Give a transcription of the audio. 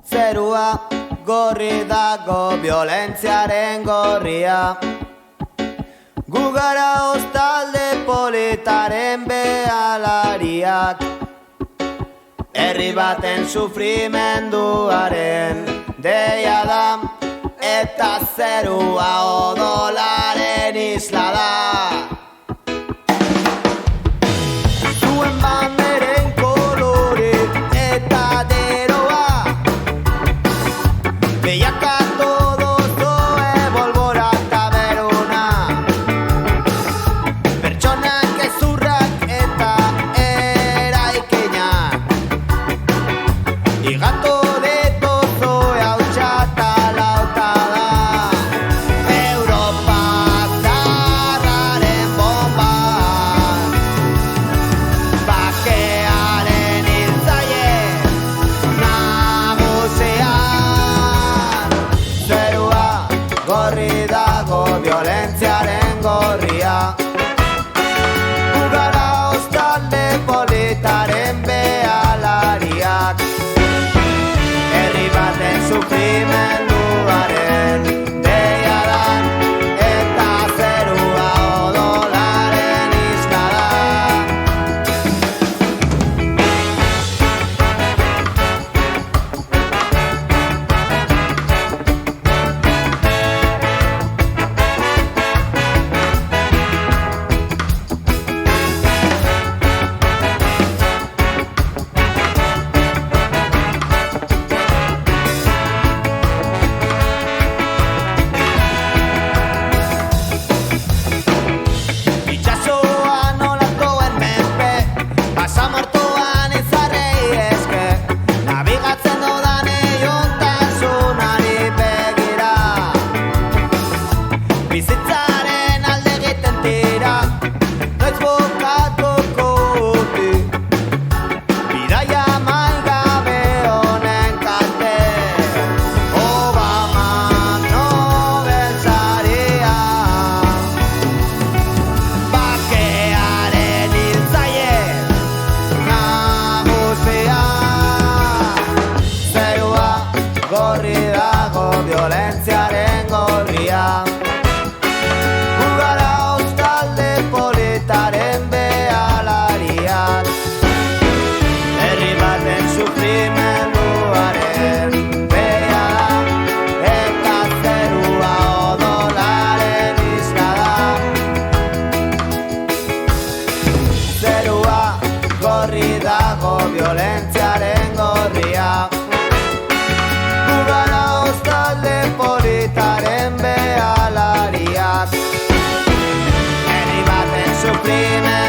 Zerua gorri dago violentziaren gorria. Gu gara hostalde politaren behalariak, herri baten sufrimenduaren deia da, eta zerua odolaren isla da. Zuen banderen kolore eta deroa, behiaka todo zoe bolbora eta beruna, pertsonak ezurrak eta eraikinak, igato de tozoe hautsa eta lauta da. Europa zarraren bomba, bakearen hiltzaile nagusian. Zerua gorri dago violentziaren gorria. Gu gara hostalde politaren behalariak, herri baten sufrimenduaren deia da, eta zerua odolaren isla da. Itxasoa nolatoen menpe, basamortuan izarrei eske, nabigatzen dudan eiontasunari begira. Bizitzaren alde egiten tira, noiz bukatuko uti, bidaia maigabe honen kalte. Obama Nobel saria, bakearen hiltzaile nagusia. Zerua gorri dago violentziaren gorria. Gu gara hostalde politaren behalariak, herri baten sufrimenduaren deia da, eta zerua odolaren isla da. Zerua gorri dago violentziaren gorria. Gu gara hostalde politaren behalariak, herri baten sufrimenduaren